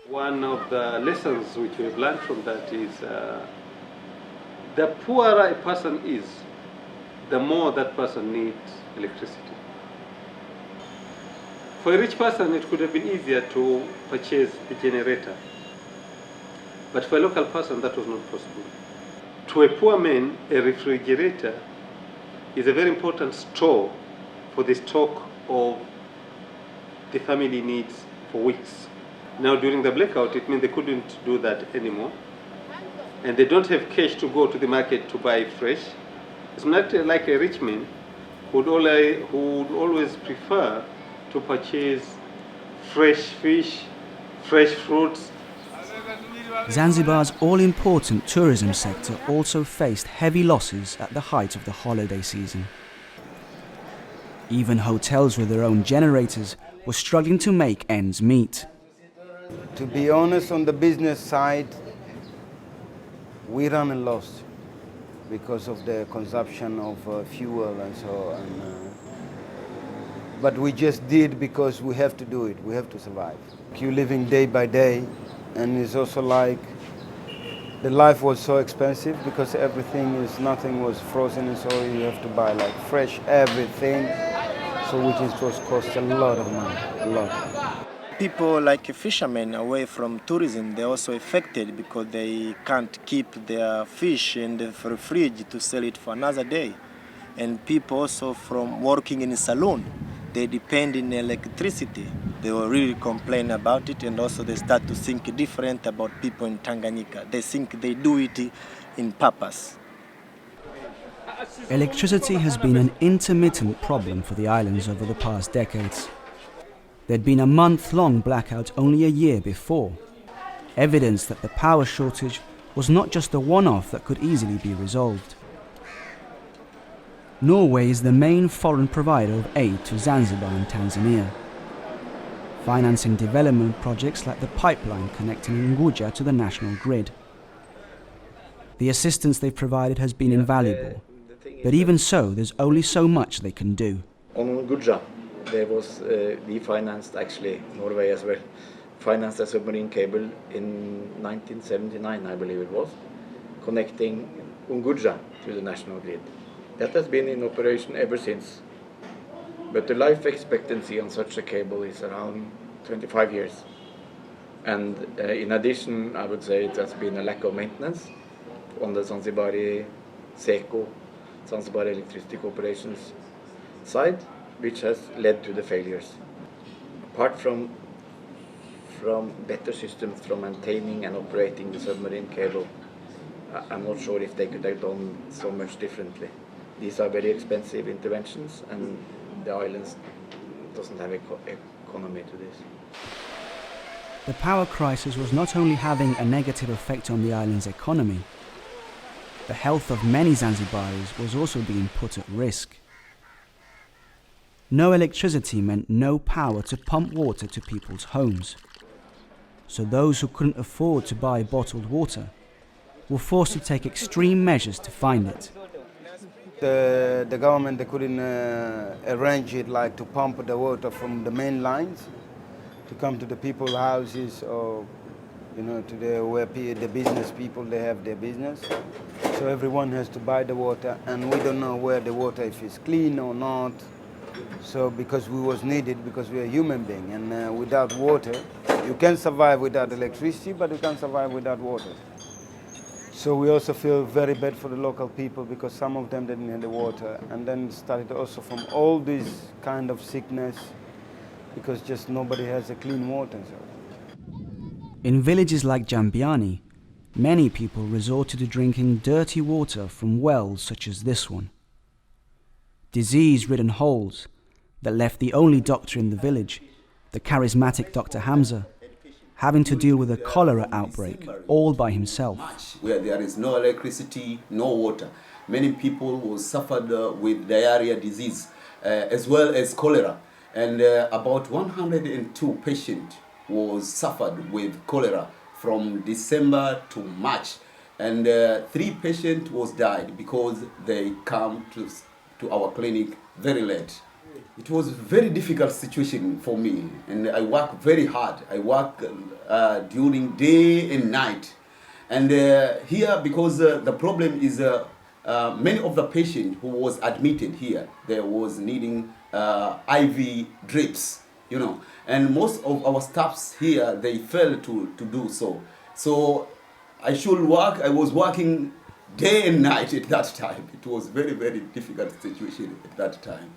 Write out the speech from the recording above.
One of the lessons which we've learned from that is the poorer a person is, the more that person needs electricity. For a rich person, it could have been easier to purchase a generator. But for a local person, that was not possible. To a poor man, a refrigerator is a very important store for the stock of the family needs for weeks. Now, during the blackout, it means they couldn't do that anymore. And they don't have cash to go to the market to buy fresh. It's not like a rich man who would always prefer to purchase fresh fish, fresh fruits. Zanzibar's all-important tourism sector also faced heavy losses at the height of the holiday season. Even hotels with their own generators were struggling to make ends meet. To be honest, on the business side, we ran a loss because of the consumption of fuel and so on. But we just did because we have to do it, we have to survive. You're living day by day, and it's also like the life was so expensive because nothing was frozen, and so you have to buy like fresh everything, so which was cost a lot of money, a lot. People like fishermen away from tourism, they're also affected because they can't keep their fish in the fridge to sell it for another day. And people also from working in a saloon, they depend on electricity. They will really complain about it, and also they start to think different about people in Tanganyika. They think they do it in purpose. Electricity has been an intermittent problem for the islands over the past decades. There'd been a month-long blackout only a year before, evidence that the power shortage was not just a one-off that could easily be resolved. Norway is the main foreign provider of aid to Zanzibar and Tanzania, financing development projects like the pipeline connecting Unguja to the national grid. The assistance they've provided has been invaluable, but even so, there's only so much they can do. On Unguja, there was, we financed actually, Norway as well, financed a submarine cable in 1979, I believe it was, connecting Unguja to the national grid. That has been in operation ever since. But the life expectancy on such a cable is around 25 years. And in addition, I would say it has been a lack of maintenance on the Zanzibari SECO, Zanzibar Electricity Corporation's side, which has led to the failures. Apart from better systems for maintaining and operating the submarine cable, I'm not sure if they could have done so much differently. These are very expensive interventions, and the islands doesn't have economy to this. The power crisis was not only having a negative effect on the island's economy, the health of many Zanzibaris was also being put at risk. No electricity meant no power to pump water to people's homes. So those who couldn't afford to buy bottled water were forced to take extreme measures to find it. The government, they couldn't arrange it like to pump the water from the main lines to come to the people's houses, or to where the business people, they have their business. So everyone has to buy the water, and we don't know where the water, if it's clean or not. So because we was needed, because we are human beings, and without water, you can survive without electricity, but you can't survive without water. So we also feel very bad for the local people, because some of them didn't have the water, and then started also from all this kind of sickness, because just nobody has a clean water. So. In villages like Jambiani, many people resorted to drinking dirty water from wells such as this one. Disease-ridden holes that left the only doctor in the village, the charismatic Dr. Hamza, having to deal with a cholera outbreak all by himself. Where there is no electricity, no water. Many people who suffered with diarrhea disease, as well as cholera. And about 102 patients was suffered with cholera from December to March. And 3 patients was died because they come to our clinic very late. It was a very difficult situation for me, and I worked very hard. I worked during day and night. And here, because the problem is many of the patients who was admitted here, they was needing IV drips, you know. And most of our staffs here, they failed to do so. So I was working day and night at that time. It was very, very difficult situation at that time.